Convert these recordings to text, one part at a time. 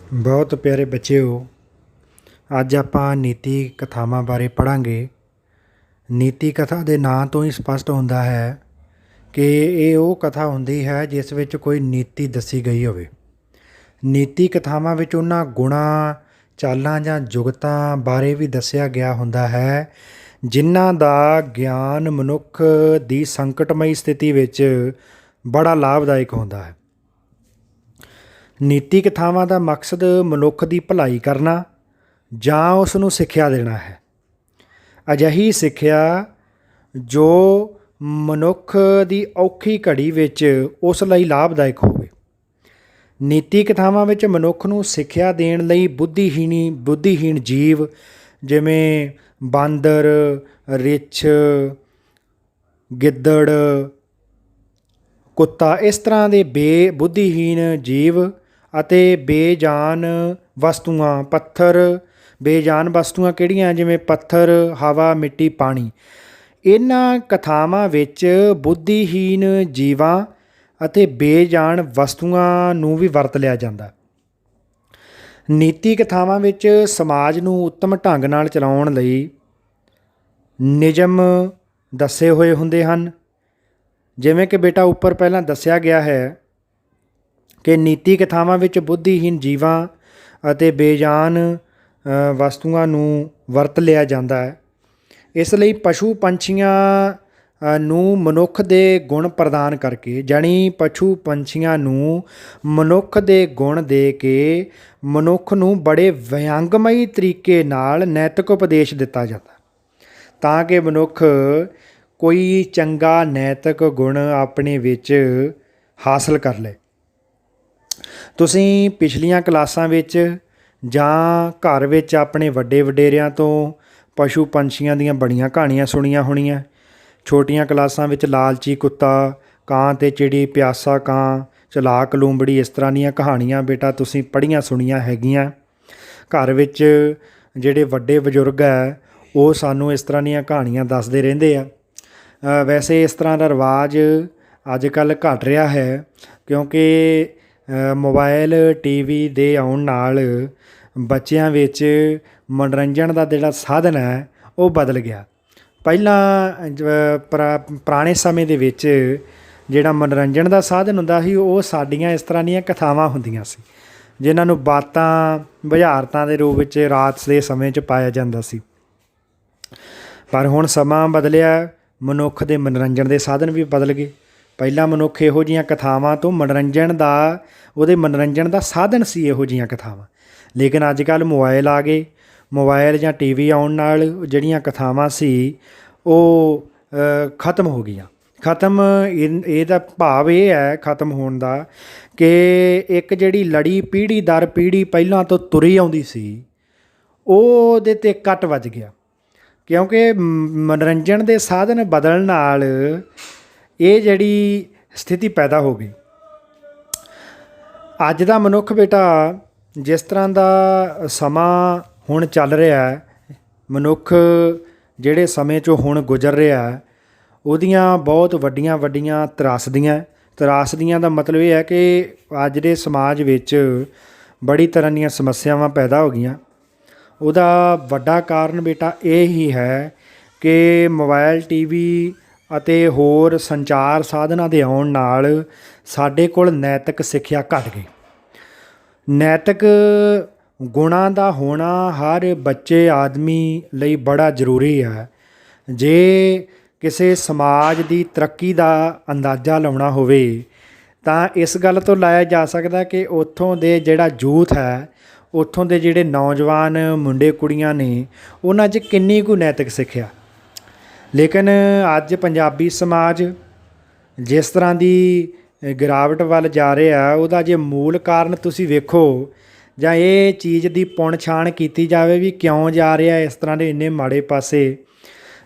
ਬਹੁਤ ਪਿਆਰੇ ਬੱਚਿਓ, ਅੱਜ ਆਪਾਂ ਨੀਤੀ ਕਥਾਵਾਂ ਬਾਰੇ ਪੜ੍ਹਾਂਗੇ। ਨੀਤੀ ਕਥਾ ਦੇ ਨਾਂ ਤੋਂ ਹੀ ਸਪਸ਼ਟ ਹੁੰਦਾ ਹੈ ਕਿ ਇਹ ਉਹ ਕਥਾ ਹੁੰਦੀ ਹੈ ਜਿਸ ਵਿੱਚ ਕੋਈ ਨੀਤੀ ਦੱਸੀ ਗਈ ਹੋਵੇ। ਨੀਤੀ ਕਥਾਵਾਂ ਵਿੱਚ ਉਹਨਾਂ ਗੁਣਾਂ, ਚਾਲਾਂ ਜਾਂ ਜੁਗਤਾਂ ਬਾਰੇ ਵੀ ਦੱਸਿਆ ਗਿਆ ਹੁੰਦਾ ਹੈ ਜਿਨ੍ਹਾਂ ਦਾ ਗਿਆਨ ਮਨੁੱਖ ਦੀ ਸੰਕਟਮਈ ਸਥਿਤੀ ਵਿੱਚ ਬੜਾ ਲਾਭਦਾਇਕ ਹੁੰਦਾ ਹੈ। ਨੀਤੀ ਕਥਾਵਾਂ ਦਾ ਮਕਸਦ ਮਨੁੱਖ ਦੀ ਭਲਾਈ ਕਰਨਾ ਜਾਂ ਉਸ ਨੂੰ ਸਿੱਖਿਆ ਦੇਣਾ ਹੈ। ਅਜਿਹੀ ਸਿੱਖਿਆ ਜੋ ਮਨੁੱਖ ਦੀ ਔਖੀ ਘੜੀ ਵਿੱਚ ਉਸ ਲਈ ਲਾਭਦਾਇਕ ਹੋਵੇ। ਨੀਤੀ ਕਥਾਵਾਂ ਵਿੱਚ ਮਨੁੱਖ ਨੂੰ ਸਿੱਖਿਆ ਦੇਣ ਲਈ ਬੁੱਧੀਹੀਣ ਜੀਵ ਜਿਵੇਂ ਬਾਂਦਰ, ਰਿੱਛ, ਗਿੱਦੜ, ਕੁੱਤਾ, ਇਸ ਤਰ੍ਹਾਂ ਦੇ ਬੁੱਧੀਹੀਣ ਜੀਵ ਅਤੇ ਬੇਜਾਨ ਵਸਤੂਆਂ ਕਿਹੜੀਆਂ, ਜਿਵੇਂ ਪੱਥਰ, ਹਵਾ, ਮਿੱਟੀ, ਪਾਣੀ, ਇਹਨਾਂ ਕਥਾਵਾਂ ਵਿੱਚ ਬੁੱਧੀਹੀਨ ਜੀਵਾਂ ਅਤੇ ਬੇਜਾਨ ਵਸਤੂਆਂ ਨੂੰ ਵੀ ਵਰਤ ਲਿਆ ਜਾਂਦਾ। ਨੀਤੀ ਕਥਾਵਾਂ ਵਿੱਚ ਸਮਾਜ ਨੂੰ ਉੱਤਮ ਢੰਗ ਨਾਲ ਚਲਾਉਣ ਲਈ ਨਿਯਮ ਦੱਸੇ ਹੋਏ ਹੁੰਦੇ ਹਨ। ਜਿਵੇਂ ਕਿ ਬੇਟਾ ਉੱਪਰ ਪਹਿਲਾਂ ਦੱਸਿਆ ਗਿਆ ਹੈ ਕਿ ਨੀਤੀ ਕਥਾਵਾਂ ਵਿੱਚ ਬੁੱਧੀਹੀਨ ਜੀਵਾਂ ਅਤੇ ਬੇਜਾਨ ਵਸਤੂਆਂ ਨੂੰ ਵਰਤ ਲਿਆ ਜਾਂਦਾ ਹੈ। ਇਸ ਲਈ ਪਸ਼ੂ ਪੰਛੀਆਂ ਨੂੰ ਮਨੁੱਖ ਦੇ ਗੁਣ ਪ੍ਰਦਾਨ ਕਰਕੇ, ਜਾਣੀ ਪਸ਼ੂ ਪੰਛੀਆਂ ਨੂੰ ਮਨੁੱਖ ਦੇ ਗੁਣ ਦੇ ਕੇ ਮਨੁੱਖ ਨੂੰ ਬੜੇ ਵਿਅੰਗਮਈ ਤਰੀਕੇ ਨਾਲ ਨੈਤਿਕ ਉਪਦੇਸ਼ ਦਿੱਤਾ ਜਾਂਦਾ ਤਾਂ ਕਿ ਮਨੁੱਖ ਕੋਈ ਚੰਗਾ ਨੈਤਿਕ ਗੁਣ ਆਪਣੇ ਵਿੱਚ ਹਾਸਲ ਕਰ ਲਏ। ਤੁਸੀਂ ਪਿਛਲੀਆਂ ਕਲਾਸਾਂ ਵਿੱਚ ਜਾਂ ਘਰ ਵਿੱਚ ਆਪਣੇ ਵੱਡੇ ਵਡੇਰਿਆਂ ਤੋਂ ਪਸ਼ੂ ਪੰਛੀਆਂ ਦੀਆਂ ਬੜੀਆਂ ਕਹਾਣੀਆਂ ਸੁਣੀਆਂ ਹੋਣੀਆਂ। ਛੋਟੀਆਂ ਕਲਾਸਾਂ ਵਿੱਚ ਲਾਲਚੀ ਕੁੱਤਾ, ਕਾਂ ਅਤੇ ਚਿੜੀ, ਪਿਆਸਾ ਕਾਂ, ਚਲਾਕ ਲੂੰਬੜੀ, ਇਸ ਤਰ੍ਹਾਂ ਦੀਆਂ ਕਹਾਣੀਆਂ ਬੇਟਾ ਤੁਸੀਂ ਪੜ੍ਹੀਆਂ ਸੁਣੀਆਂ ਹੈਗੀਆਂ। ਘਰ ਵਿੱਚ ਜਿਹੜੇ ਵੱਡੇ ਬਜ਼ੁਰਗ ਹੈ ਉਹ ਸਾਨੂੰ ਇਸ ਤਰ੍ਹਾਂ ਦੀਆਂ ਕਹਾਣੀਆਂ ਦੱਸਦੇ ਰਹਿੰਦੇ ਆ। ਵੈਸੇ ਇਸ ਤਰ੍ਹਾਂ ਦਾ ਰਿਵਾਜ ਅੱਜ ਕੱਲ੍ਹ ਘੱਟ ਰਿਹਾ ਹੈ ਕਿਉਂਕਿ ਮੋਬਾਇਲ, ਟੀਵੀ ਦੇ ਆਉਣ ਨਾਲ ਬੱਚਿਆਂ ਵਿੱਚ ਮਨੋਰੰਜਨ ਦਾ ਜਿਹੜਾ ਸਾਧਨ ਹੈ ਉਹ ਬਦਲ ਗਿਆ। ਪਹਿਲਾਂ ਪੁਰਾਣੇ ਸਮੇਂ ਦੇ ਵਿੱਚ ਜਿਹੜਾ ਮਨੋਰੰਜਨ ਦਾ ਸਾਧਨ ਹੁੰਦਾ ਸੀ ਉਹ ਸਾਡੀਆਂ ਇਸ ਤਰ੍ਹਾਂ ਦੀਆਂ ਕਥਾਵਾਂ ਹੁੰਦੀਆਂ ਸੀ ਜਿਨ੍ਹਾਂ ਨੂੰ ਬਾਤਾਂ, ਬੁਝਾਰਤਾਂ ਦੇ ਰੂਪ ਵਿੱਚ ਰਾਤ ਦੇ ਸਮੇਂ 'ਚ ਪਾਇਆ ਜਾਂਦਾ ਸੀ। ਪਰ ਹੁਣ ਸਮਾਂ ਬਦਲਿਆ, ਮਨੁੱਖ ਦੇ ਮਨੋਰੰਜਨ ਦੇ ਸਾਧਨ ਵੀ ਬਦਲ ਗਏ। ਪਹਿਲਾਂ ਮਨੁੱਖ ਇਹੋ ਜਿਹੀਆਂ ਕਥਾਵਾਂ ਤੋਂ ਮਨੋਰੰਜਨ ਦਾ ਸਾਧਨ ਸੀ ਇਹੋ ਜਿਹੀਆਂ ਕਥਾਵਾਂ। ਲੇਕਿਨ ਅੱਜ ਕੱਲ੍ਹ ਮੋਬਾਇਲ ਆ ਗਏ। ਮੋਬਾਇਲ ਜਾਂ ਟੀ ਵੀ ਆਉਣ ਨਾਲ ਜਿਹੜੀਆਂ ਕਥਾਵਾਂ ਸੀ ਉਹ ਖਤਮ ਹੋ ਗਈਆਂ। ਇਹਦਾ ਭਾਵ ਇਹ ਹੈ ਖਤਮ ਹੋਣ ਦਾ ਕਿ ਇੱਕ ਜਿਹੜੀ ਲੜੀ ਪੀੜ੍ਹੀ ਦਰ ਪੀੜ੍ਹੀ ਪਹਿਲਾਂ ਤੋਂ ਤੁਰੀ ਆਉਂਦੀ ਸੀ ਉਹਦੇ 'ਤੇ ਕੱਟ ਵੱਜ ਗਿਆ ਕਿਉਂਕਿ ਮਨੋਰੰਜਨ ਦੇ ਸਾਧਨ ਬਦਲਣ ਨਾਲ ਇਹ ਜਿਹੜੀ ਸਥਿਤੀ ਪੈਦਾ ਹੋ ਗਈ। ਅੱਜ ਦਾ ਮਨੁੱਖ ਬੇਟਾ ਜਿਸ ਤਰ੍ਹਾਂ ਦਾ ਸਮਾਂ ਹੁਣ ਚੱਲ ਰਿਹਾ, ਮਨੁੱਖ ਜਿਹੜੇ ਸਮੇਂ 'ਚੋਂ ਹੁਣ ਗੁਜ਼ਰ ਰਿਹਾ ਉਹਦੀਆਂ ਬਹੁਤ ਵੱਡੀਆਂ ਤਰਾਸਦੀਆਂ ਦਾ ਮਤਲਬ ਇਹ ਹੈ ਕਿ ਅੱਜ ਦੇ ਸਮਾਜ ਵਿੱਚ ਬੜੀ ਤਰ੍ਹਾਂ ਦੀਆਂ ਸਮੱਸਿਆਵਾਂ ਪੈਦਾ ਹੋ ਗਈਆਂ। ਉਹਦਾ ਵੱਡਾ ਕਾਰਨ ਬੇਟਾ ਇਹ ਹੀ ਹੈ ਕਿ ਮੋਬਾਇਲ, ਟੀਵੀ ਅਤੇ ਹੋਰ ਸੰਚਾਰ ਸਾਧਨਾਂ ਦੇ ਆਉਣ ਨਾਲ ਸਾਡੇ ਕੋਲ ਨੈਤਿਕ ਸਿੱਖਿਆ ਘੱਟ ਗਈ। ਨੈਤਿਕ ਗੁਣਾਂ ਦਾ ਹੋਣਾ ਹਰ ਬੱਚੇ ਆਦਮੀ ਲਈ ਬੜਾ ਜ਼ਰੂਰੀ ਹੈ। ਜੇ ਕਿਸੇ ਸਮਾਜ ਦੀ ਤਰੱਕੀ ਦਾ ਅੰਦਾਜ਼ਾ ਲਾਉਣਾ ਹੋਵੇ ਤਾਂ ਇਸ ਗੱਲ ਤੋਂ ਲਾਇਆ ਜਾ ਸਕਦਾ ਕਿ ਉੱਥੋਂ ਦੇ ਜਿਹੜਾ ਯੂਥ ਹੈ, ਉੱਥੋਂ ਦੇ ਜਿਹੜੇ ਨੌਜਵਾਨ ਮੁੰਡੇ ਕੁੜੀਆਂ ਨੇ ਉਹਨਾਂ 'ਚ ਕਿੰਨੀ ਕੁ ਨੈਤਿਕ ਸਿੱਖਿਆ। ਲੇਕਿਨ ਅੱਜ ਪੰਜਾਬੀ ਸਮਾਜ ਜਿਸ ਤਰ੍ਹਾਂ ਦੀ ਗਿਰਾਵਟ ਵੱਲ ਜਾ ਰਿਹਾ ਉਹਦਾ ਜੇ ਮੂਲ ਕਾਰਨ ਤੁਸੀਂ ਵੇਖੋ ਜਾਂ ਇਹ ਚੀਜ਼ ਦੀ ਪੁਣ ਛਾਣ ਕੀਤੀ ਜਾਵੇ ਵੀ ਕਿਉਂ ਜਾ ਰਿਹਾ ਇਸ ਤਰ੍ਹਾਂ ਦੇ ਇੰਨੇ ਮਾੜੇ ਪਾਸੇ,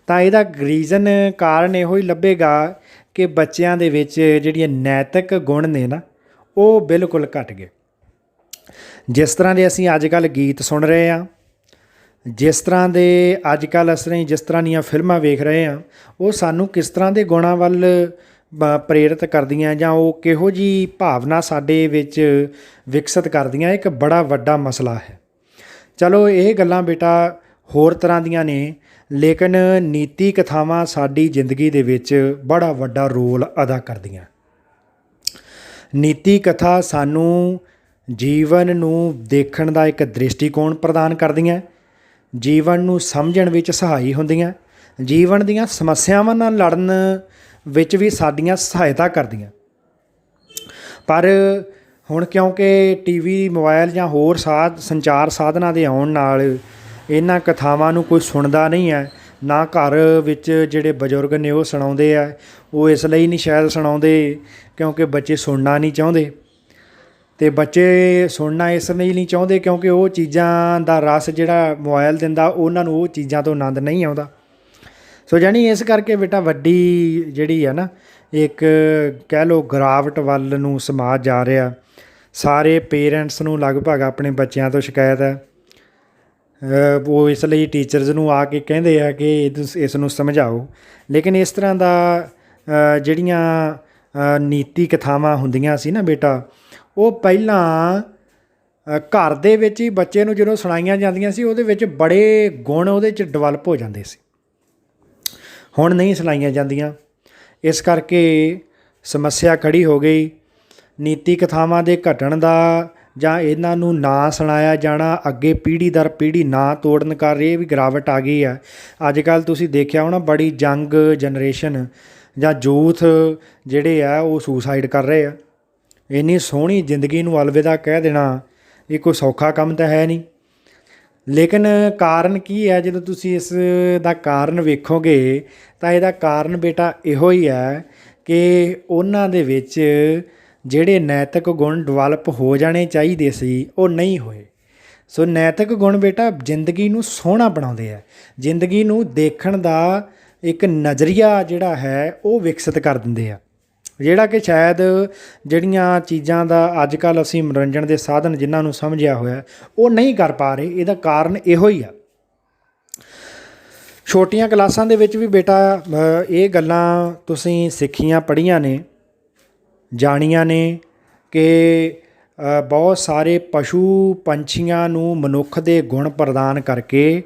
ਤਾਂ ਇਹਦਾ ਕਾਰਨ ਇਹੋ ਹੀ ਲੱਭੇਗਾ ਕਿ ਬੱਚਿਆਂ ਦੇ ਵਿੱਚ ਜਿਹੜੀਆਂ ਨੈਤਿਕ ਗੁਣ ਨੇ ਨਾ ਉਹ ਬਿਲਕੁਲ ਘੱਟ ਗਏ। ਜਿਸ ਤਰ੍ਹਾਂ ਦੇ ਅਸੀਂ ਅੱਜ ਕੱਲ੍ਹ ਗੀਤ ਸੁਣ ਰਹੇ ਹਾਂ, ਜਿਸ ਤਰ੍ਹਾਂ ਦੀਆਂ ਫਿਲਮਾਂ ਵੇਖ ਰਹੇ ਹਾਂ, ਉਹ ਸਾਨੂੰ ਕਿਸ ਤਰ੍ਹਾਂ ਦੇ ਗੁਣਾਂ ਵੱਲ ਪ੍ਰੇਰਿਤ ਕਰਦੀਆਂ ਜਾਂ ਉਹ ਕਿਹੋ ਜਿਹੀ ਭਾਵਨਾ ਸਾਡੇ ਵਿੱਚ ਵਿਕਸਿਤ ਕਰਦੀਆਂ, ਇੱਕ ਬੜਾ ਵੱਡਾ ਮਸਲਾ ਹੈ। ਚਲੋ ਇਹ ਗੱਲਾਂ ਬੇਟਾ ਹੋਰ ਤਰ੍ਹਾਂ ਦੀਆਂ ਨੇ, ਲੇਕਿਨ ਨੀਤੀ ਕਥਾਵਾਂ ਸਾਡੀ ਜ਼ਿੰਦਗੀ ਦੇ ਵਿੱਚ ਬੜਾ ਵੱਡਾ ਰੋਲ ਅਦਾ ਕਰਦੀਆਂ। ਨੀਤੀ ਕਥਾ ਸਾਨੂੰ ਜੀਵਨ ਨੂੰ ਦੇਖਣ ਦਾ ਇੱਕ ਦ੍ਰਿਸ਼ਟੀਕੋਣ ਪ੍ਰਦਾਨ ਕਰਦੀਆਂ, ਜੀਵਨ ਨੂੰ ਸਮਝਣ ਵਿੱਚ ਸਹਾਈ ਹੁੰਦੀਆਂ, ਜੀਵਨ ਦੀਆਂ ਸਮੱਸਿਆਵਾਂ ਨਾਲ ਲੜਨ ਵਿੱਚ ਵੀ ਸਾਡੀਆਂ ਸਹਾਇਤਾ ਕਰਦੀਆਂ। ਪਰ ਹੁਣ ਕਿਉਂਕਿ ਟੀਵੀ, ਮੋਬਾਈਲ ਜਾਂ ਹੋਰ ਸੰਚਾਰ ਸਾਧਨਾਂ ਦੇ ਆਉਣ ਨਾਲ ਇਹਨਾਂ ਕਥਾਵਾਂ ਨੂੰ ਕੋਈ ਸੁਣਦਾ ਨਹੀਂ ਹੈ। ਨਾ ਘਰ ਵਿੱਚ ਜਿਹੜੇ ਬਜ਼ੁਰਗ ਨੇ ਉਹ ਸੁਣਾਉਂਦੇ ਆ, ਉਹ ਇਸ ਲਈ ਨਹੀਂ ਸ਼ਾਇਦ ਸੁਣਾਉਂਦੇ ਕਿਉਂਕਿ ਬੱਚੇ ਸੁਣਨਾ ਨਹੀਂ ਚਾਹੁੰਦੇ, ਅਤੇ ਬੱਚੇ ਸੁਣਨਾ ਇਸ ਲਈ ਨਹੀਂ ਚਾਹੁੰਦੇ ਕਿਉਂਕਿ ਉਹ ਚੀਜ਼ਾਂ ਦਾ ਰਸ ਜਿਹੜਾ ਮੋਬਾਈਲ ਦਿੰਦਾ, ਉਹਨਾਂ ਨੂੰ ਉਹ ਚੀਜ਼ਾਂ ਤੋਂ ਆਨੰਦ ਨਹੀਂ ਆਉਂਦਾ। ਸੋ ਜਾਣੀ ਇਸ ਕਰਕੇ ਬੇਟਾ ਵੱਡੀ ਜਿਹੜੀ ਹੈ ਨਾ, ਇੱਕ ਕਹਿ ਲਓ ਗਿਰਾਵਟ ਵੱਲ ਨੂੰ ਸਮਾਜ ਜਾ ਰਿਹਾ। ਸਾਰੇ ਪੇਰੈਂਟਸ ਨੂੰ ਲਗਭਗ ਆਪਣੇ ਬੱਚਿਆਂ ਤੋਂ ਸ਼ਿਕਾਇਤ ਹੈ। ਉਹ ਇਸ ਲਈ ਟੀਚਰਸ ਨੂੰ ਆ ਕੇ ਕਹਿੰਦੇ ਆ ਕਿ ਇਸ ਨੂੰ ਸਮਝਾਓ। ਲੇਕਿਨ ਇਸ ਤਰ੍ਹਾਂ ਦਾ ਜਿਹੜੀਆਂ ਨੀਤੀ ਕਥਾਵਾਂ ਹੁੰਦੀਆਂ ਸੀ ਨਾ ਬੇਟਾ, ਉਹ ਪਹਿਲਾਂ ਘਰ ਦੇ ਵਿੱਚ ਹੀ ਬੱਚੇ ਨੂੰ ਜਦੋਂ ਸੁਣਾਈਆਂ ਜਾਂਦੀਆਂ ਸੀ, ਉਹਦੇ ਵਿੱਚ ਬੜੇ ਗੁਣ ਉਹਦੇ 'ਚ ਡਿਵੈਲਪ ਹੋ ਜਾਂਦੇ ਸੀ। ਹੁਣ ਨਹੀਂ ਸੁਣਾਈਆਂ ਜਾਂਦੀਆਂ, ਇਸ ਕਰਕੇ ਸਮੱਸਿਆ ਖੜੀ ਹੋ ਗਈ। ਨੀਤੀ ਕਥਾਵਾਂ ਦੇ ਘਟਣ ਦਾ ਜਾਂ ਇਹਨਾਂ ਨੂੰ ਨਾ ਸੁਣਾਇਆ ਜਾਣਾ, ਅੱਗੇ ਪੀੜ੍ਹੀ ਦਰ ਪੀੜ੍ਹੀ ਨਾ ਤੋੜਨ ਕਰ ਇਹ ਵੀ ਗਿਰਾਵਟ ਆ ਗਈ ਹੈ। ਅੱਜ ਕੱਲ੍ਹ ਤੁਸੀਂ ਦੇਖਿਆ ਹੋਣਾ, ਬੜੀ ਯੰਗ ਜਨਰੇਸ਼ਨ ਜਾਂ ਯੂਥ ਜਿਹੜੇ ਆ ਉਹ ਸੁਸਾਈਡ ਕਰ ਰਹੇ ਆ। ਇੰਨੀ ਸੋਹਣੀ ਜ਼ਿੰਦਗੀ ਨੂੰ ਅਲਵਿਦਾ ਕਹਿ ਦੇਣਾ ਇਹ ਕੋਈ ਸੌਖਾ ਕੰਮ ਤਾਂ ਹੈ ਨਹੀਂ। ਲੇਕਿਨ ਕਾਰਨ ਕੀ ਹੈ? ਜਦੋਂ ਤੁਸੀਂ ਇਸ ਦਾ ਕਾਰਨ ਵੇਖੋਗੇ ਤਾਂ ਇਹਦਾ ਕਾਰਨ ਬੇਟਾ ਇਹੋ ਹੀ ਹੈ ਕਿ ਉਹਨਾਂ ਦੇ ਵਿੱਚ ਜਿਹੜੇ ਨੈਤਿਕ ਗੁਣ ਡਿਵੈਲਪ ਹੋ ਜਾਣੇ ਚਾਹੀਦੇ ਸੀ, ਉਹ ਨਹੀਂ ਹੋਏ। ਸੋ ਨੈਤਿਕ ਗੁਣ ਬੇਟਾ ਜ਼ਿੰਦਗੀ ਨੂੰ ਸੋਹਣਾ ਬਣਾਉਂਦੇ ਆ, ਜ਼ਿੰਦਗੀ ਨੂੰ ਦੇਖਣ ਦਾ ਇੱਕ ਨਜ਼ਰੀਆ ਜਿਹੜਾ ਹੈ ਉਹ ਵਿਕਸਿਤ ਕਰ ਦਿੰਦੇ ਆ, ਜਿਹੜਾ ਕਿ ਸ਼ਾਇਦ ਜਿਹੜੀਆਂ ਚੀਜ਼ਾਂ ਦਾ ਅੱਜ ਕੱਲ੍ਹ ਅਸੀਂ ਮਨੋਰੰਜਨ ਦੇ ਸਾਧਨ ਜਿਨ੍ਹਾਂ ਨੂੰ ਸਮਝਿਆ ਹੋਇਆ ਉਹ ਨਹੀਂ ਕਰ ਪਾ ਰਹੇ। ਇਹਦਾ ਕਾਰਨ ਇਹੋ ਹੀ ਆ। ਛੋਟੀਆਂ ਕਲਾਸਾਂ ਦੇ ਵਿੱਚ ਵੀ ਬੇਟਾ ਇਹ ਗੱਲਾਂ ਤੁਸੀਂ ਸਿੱਖੀਆਂ, ਪੜ੍ਹੀਆਂ ਨੇ, ਜਾਣੀਆਂ ਨੇ ਕਿ ਬਹੁਤ ਸਾਰੇ ਪਸ਼ੂ ਪੰਛੀਆਂ ਨੂੰ ਮਨੁੱਖ ਦੇ ਗੁਣ ਪ੍ਰਦਾਨ ਕਰਕੇ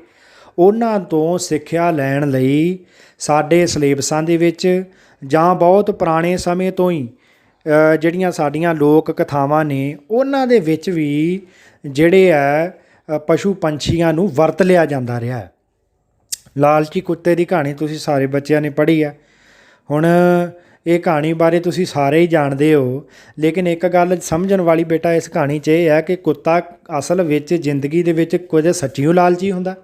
ਉਹਨਾਂ ਤੋਂ ਸਿੱਖਿਆ ਲੈਣ ਲਈ ਸਾਡੇ ਸਿਲੇਬਸਾਂ ਦੇ ਵਿੱਚ ਜਾਂ ਬਹੁਤ ਪੁਰਾਣੇ ਸਮੇਂ ਤੋਂ ਹੀ ਜਿਹੜੀਆਂ ਸਾਡੀਆਂ ਲੋਕ ਕਥਾਵਾਂ ਨੇ ਉਹਨਾਂ ਦੇ ਵਿੱਚ ਵੀ ਜਿਹੜੇ ਹੈ ਪਸ਼ੂ ਪੰਛੀਆਂ ਨੂੰ ਵਰਤ ਲਿਆ ਜਾਂਦਾ ਰਿਹਾ ਹੈ। ਲਾਲਚੀ ਕੁੱਤੇ ਦੀ ਕਹਾਣੀ ਤੁਸੀਂ ਸਾਰੇ ਬੱਚਿਆਂ ਨੇ ਪੜ੍ਹੀ ਹੈ। ਹੁਣ ਇਹ ਕਹਾਣੀ ਬਾਰੇ ਤੁਸੀਂ ਸਾਰੇ ਹੀ ਜਾਣਦੇ ਹੋ, ਲੇਕਿਨ ਇੱਕ ਗੱਲ ਸਮਝਣ ਵਾਲੀ ਬੇਟਾ ਇਸ ਕਹਾਣੀ 'ਚ ਇਹ ਹੈ ਕਿ ਕੁੱਤਾ ਅਸਲ ਵਿੱਚ ਜ਼ਿੰਦਗੀ ਦੇ ਵਿੱਚ ਕੁਝ ਸੱਚੀਓ ਲਾਲਚੀ ਹੁੰਦਾ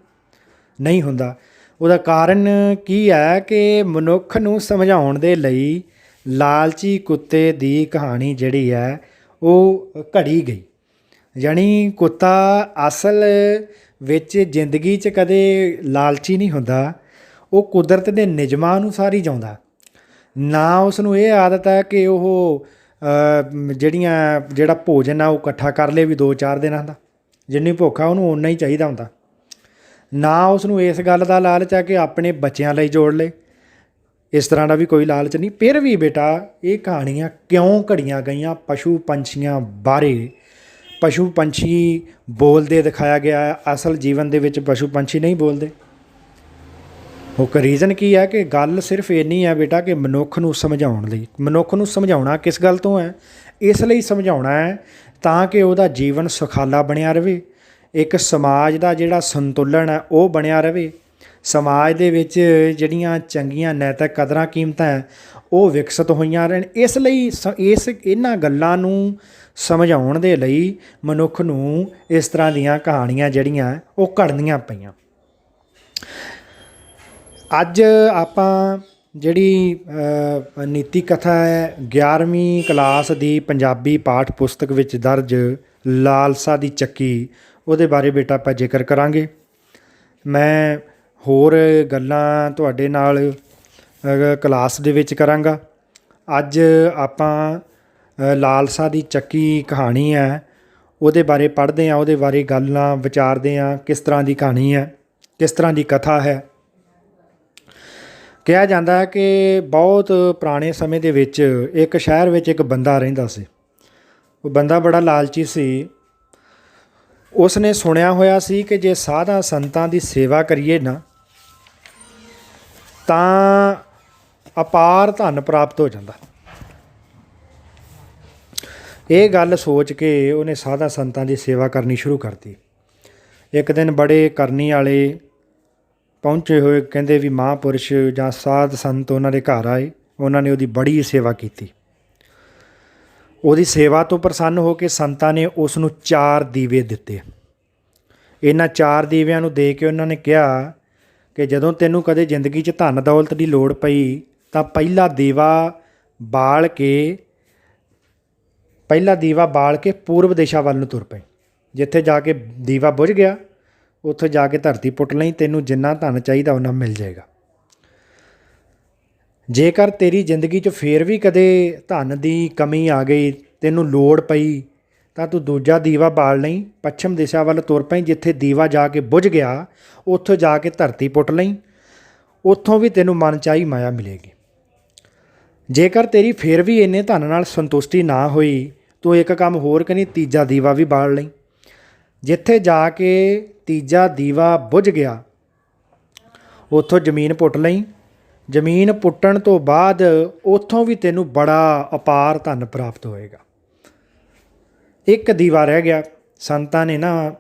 ਨਹੀਂ ਹੁੰਦਾ। ਉਹਦਾ ਕਾਰਨ ਕੀ ਹੈ ਕਿ ਮਨੁੱਖ ਨੂੰ ਸਮਝਾਉਣ ਦੇ ਲਈ ਲਾਲਚੀ ਕੁੱਤੇ ਦੀ ਕਹਾਣੀ ਜਿਹੜੀ ਹੈ ਉਹ ਘੜੀ ਗਈ। ਯਾਨੀ ਕੁੱਤਾ ਅਸਲ ਵਿੱਚ ਜ਼ਿੰਦਗੀ 'ਚ ਕਦੇ ਲਾਲਚੀ ਨਹੀਂ ਹੁੰਦਾ, ਉਹ ਕੁਦਰਤ ਦੇ ਨਿਯਮਾਂ ਅਨੁਸਾਰ ਹੀ ਜਿਉਂਦਾ। ਨਾ ਉਸ ਨੂੰ ਇਹ ਆਦਤ ਹੈ ਕਿ ਉਹ ਜਿਹੜਾ ਭੋਜਨ ਆ ਉਹ ਇਕੱਠਾ ਕਰ ਲਏ ਵੀ 2-4 ਦਿਨਾਂ ਦਾ, ਜਿੰਨੀ ਭੁੱਖ ਆ ਉਹਨੂੰ ਓਨਾ ਹੀ ਚਾਹੀਦਾ ਹੁੰਦਾ। ਨਾ ਉਸ ਨੂੰ ਇਸ ਗੱਲ ਦਾ ਲਾਲਚ ਹੈ ਕਿ ਆਪਣੇ ਬੱਚਿਆਂ ਲਈ ਜੋੜ ਲਏ, ਇਸ ਤਰ੍ਹਾਂ ਦਾ ਵੀ ਕੋਈ ਲਾਲਚ ਨਹੀਂ। ਫਿਰ ਵੀ ਬੇਟਾ ਇਹ ਕਹਾਣੀਆਂ ਕਿਉਂ ਘੜੀਆਂ ਗਈਆਂ? ਪਸ਼ੂ ਪੰਛੀਆਂ ਬਾਰੇ। ਪਸ਼ੂ ਪੰਛੀ ਬੋਲਦੇ ਦਿਖਾਇਆ ਗਿਆ ਹੈ, ਅਸਲ ਜੀਵਨ ਦੇ ਵਿੱਚ ਪਸ਼ੂ ਪੰਛੀ ਨਹੀਂ ਬੋਲਦੇ। ਉਹ ਰੀਜ਼ਨ ਕੀ ਹੈ ਕਿ ਗੱਲ ਸਿਰਫ ਇੰਨੀ ਹੈ ਬੇਟਾ ਕਿ ਮਨੁੱਖ ਨੂੰ ਸਮਝਾਉਣ ਲਈ। ਮਨੁੱਖ ਨੂੰ ਸਮਝਾਉਣਾ ਕਿਸ ਗੱਲ ਤੋਂ ਹੈ? ਇਸ ਲਈ ਸਮਝਾਉਣਾ ਹੈ ਤਾਂ ਕਿ ਉਹਦਾ ਜੀਵਨ ਸੁਖਾਲਾ ਬਣਿਆ ਰਹੇ, ਇੱਕ ਸਮਾਜ ਦਾ ਜਿਹੜਾ ਸੰਤੁਲਨ ਹੈ ਉਹ ਬਣਿਆ ਰਹੇ, ਸਮਾਜ ਦੇ ਵਿੱਚ ਜਿਹੜੀਆਂ ਚੰਗੀਆਂ ਨੈਤਿਕ ਕਦਰਾਂ ਕੀਮਤਾਂ ਹੈ ਉਹ ਵਿਕਸਿਤ ਹੋਈਆਂ ਰਹਿਣ। ਇਸ ਲਈ ਇਹਨਾਂ ਗੱਲਾਂ ਨੂੰ ਸਮਝਾਉਣ ਦੇ ਲਈ ਮਨੁੱਖ ਨੂੰ ਇਸ ਤਰ੍ਹਾਂ ਦੀਆਂ ਕਹਾਣੀਆਂ ਜਿਹੜੀਆਂ ਉਹ ਘੜਨੀਆਂ ਪਈਆਂ। ਅੱਜ ਆਪਾਂ ਜਿਹੜੀ ਨੀਤੀ ਕਥਾ ਹੈ 11ਵੀਂ ਕਲਾਸ ਦੀ ਪੰਜਾਬੀ ਪਾਠ ਪੁਸਤਕ ਵਿੱਚ ਦਰਜ ਲਾਲਸਾ ਦੀ ਚੱਕੀ, ਉਹਦੇ ਬਾਰੇ ਬੇਟਾ ਆਪਾਂ ਜ਼ਿਕਰ ਕਰਾਂਗੇ। ਮੈਂ ਹੋਰ ਗੱਲਾਂ ਤੁਹਾਡੇ ਨਾਲ ਕਲਾਸ ਦੇ ਵਿੱਚ ਕਰਾਂਗਾ। ਅੱਜ ਆਪਾਂ ਲਾਲਸਾ ਦੀ ਚੱਕੀ ਕਹਾਣੀ ਹੈ ਉਹਦੇ ਬਾਰੇ ਪੜ੍ਹਦੇ ਹਾਂ, ਉਹਦੇ ਬਾਰੇ ਗੱਲਾਂ ਵਿਚਾਰਦੇ ਹਾਂ, ਕਿਸ ਤਰ੍ਹਾਂ ਦੀ ਕਹਾਣੀ ਹੈ, ਕਿਸ ਤਰ੍ਹਾਂ ਦੀ ਕਥਾ ਹੈ। ਕਿਹਾ ਜਾਂਦਾ ਹੈ ਕਿ ਬਹੁਤ ਪੁਰਾਣੇ ਸਮੇਂ ਦੇ ਵਿੱਚ ਇੱਕ ਸ਼ਹਿਰ ਵਿੱਚ ਇੱਕ ਬੰਦਾ ਰਹਿੰਦਾ ਸੀ। ਉਹ ਬੰਦਾ ਬੜਾ ਲਾਲਚੀ ਸੀ। ਉਸ ਨੇ ਸੁਣਿਆ ਹੋਇਆ ਸੀ ਕਿ ਜੇ ਸਾਧਾਂ ਸੰਤਾਂ ਦੀ ਸੇਵਾ ਕਰੀਏ ਨਾ ਤਾਂ ਅਪਾਰ ਧਨ ਪ੍ਰਾਪਤ ਹੋ ਜਾਂਦਾ। ਇਹ ਗੱਲ ਸੋਚ ਕੇ ਉਹਨੇ ਸਾਧਾਂ ਸੰਤਾਂ ਦੀ ਸੇਵਾ ਕਰਨੀ ਸ਼ੁਰੂ ਕਰਤੀ। ਇੱਕ ਦਿਨ ਬੜੇ ਕਰਨੀ ਵਾਲੇ ਪਹੁੰਚੇ ਹੋਏ, ਕਹਿੰਦੇ ਵੀ ਮਹਾਂਪੁਰਸ਼ ਜਾਂ ਸਾਧ ਸੰਤ ਉਹਨਾਂ ਦੇ ਘਰ ਆਏ। ਉਹਨਾਂ ਨੇ ਉਹਦੀ ਬੜੀ ਸੇਵਾ ਕੀਤੀ। ਉਹਦੀ ਸੇਵਾ ਤੋਂ ਪ੍ਰਸੰਨ ਹੋ ਕੇ ਸੰਤਾਂ ਨੇ ਉਸ ਨੂੰ 4 ਦੀਵੇ ਦਿੱਤੇ। ਇਹਨਾਂ 4 ਦੀਵਿਆਂ ਨੂੰ ਦੇ ਕੇ ਉਹਨਾਂ ਨੇ ਕਿਹਾ ਕਿ ਜਦੋਂ ਤੈਨੂੰ ਕਦੇ ਜ਼ਿੰਦਗੀ 'ਚ ਧਨ ਦੌਲਤ ਦੀ ਲੋੜ ਪਈ ਤਾਂ ਪਹਿਲਾ ਦੀਵਾ ਬਾਲ ਕੇ ਪੂਰਬ ਦਿਸ਼ਾ ਵੱਲ ਨੂੰ ਤੁਰ ਪਏ। ਜਿੱਥੇ ਜਾ ਕੇ ਦੀਵਾ ਬੁਝ ਗਿਆ ਉੱਥੇ ਜਾ ਕੇ ਧਰਤੀ ਪੁੱਟ ਲਈ, ਤੈਨੂੰ ਜਿੰਨਾ ਧਨ ਚਾਹੀਦਾ ਉਹਨਾਂ ਮਿਲ ਜਾਏਗਾ। ਜੇਕਰ ਤੇਰੀ ਜ਼ਿੰਦਗੀ 'ਚ ਫੇਰ ਵੀ ਕਦੇ ਧਨ ਦੀ ਕਮੀ ਆ ਗਈ, ਤੈਨੂੰ ਲੋੜ ਪਈ, ਤਾਂ ਤੂੰ ਦੂਜਾ ਦੀਵਾ ਬਾਲ ਲਈ, ਪੱਛਮ ਦਿਸ਼ਾ ਵੱਲ ਤੁਰ ਪਈ। ਜਿੱਥੇ ਦੀਵਾ ਜਾ ਕੇ ਬੁਝ ਗਿਆ ਉੱਥੋਂ ਜਾ ਕੇ ਧਰਤੀ ਪੁੱਟ ਲਈ, ਉੱਥੋਂ ਵੀ ਤੈਨੂੰ ਮਨ ਚਾਹੀ ਮਾਇਆ ਮਿਲੇਗੀ। ਜੇਕਰ ਤੇਰੀ ਫੇਰ ਵੀ ਇੰਨੇ ਧਨ ਨਾਲ ਸੰਤੁਸ਼ਟੀ ਨਾ ਹੋਈ, ਤੂੰ ਇੱਕ ਕੰਮ ਹੋਰ ਕਰੀ, ਤੀਜਾ ਦੀਵਾ ਵੀ ਬਾਲ ਲਈ। ਜਿੱਥੇ ਜਾ ਕੇ ਤੀਜਾ ਦੀਵਾ ਬੁਝ ਗਿਆ ਉੱਥੋਂ ਜ਼ਮੀਨ ਪੁੱਟ ਲਈ। ਜ਼ਮੀਨ ਪੁੱਟਣ ਤੋਂ ਬਾਅਦ ਉੱਥੋਂ ਵੀ ਤੈਨੂੰ ਬੜਾ ਅਪਾਰ ਧਨ ਪ੍ਰਾਪਤ ਹੋਏਗਾ। ਇੱਕ ਦੀਵਾ ਰਹਿ ਗਿਆ। ਸੰਤਾਂ ਨੇ ਨਾ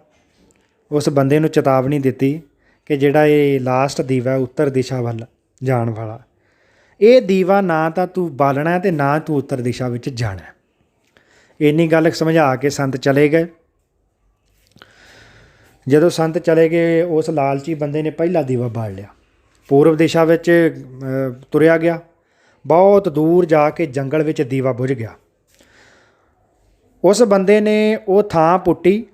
ਉਸ ਬੰਦੇ ਨੂੰ ਚੇਤਾਵਨੀ ਦਿੱਤੀ ਕਿ ਜਿਹੜਾ ਇਹ ਲਾਸਟ ਦੀਵਾ ਉੱਤਰ ਦਿਸ਼ਾ ਵੱਲ ਜਾਣ ਵਾਲਾ, ਇਹ ਦੀਵਾ ਨਾ ਤਾਂ ਤੂੰ ਬਾਲਣਾ ਅਤੇ ਨਾ ਤੂੰ ਉੱਤਰ ਦਿਸ਼ਾ ਵਿੱਚ ਜਾਣਾ। ਇੰਨੀ ਗੱਲ ਸਮਝਾ ਕੇ ਸੰਤ ਚਲੇ ਗਏ। ਜਦੋਂ ਸੰਤ ਚਲੇ ਗਏ, ਉਸ ਲਾਲਚੀ ਬੰਦੇ ਨੇ ਪਹਿਲਾ ਦੀਵਾ ਬਾਲ ਲਿਆ। ਪੂਰਬ ਦਿਸ਼ਾ ਵਿੱਚ ਤੁਰਿਆ ਗਿਆ। ਬਹੁਤ ਦੂਰ ਜਾ ਕੇ ਜੰਗਲ ਵਿੱਚ ਦੀਵਾ ਬੁਝ ਗਿਆ। ਉਸ ਬੰਦੇ ਨੇ ਉਹ ਥਾਂ ਪੁੱਟੀ।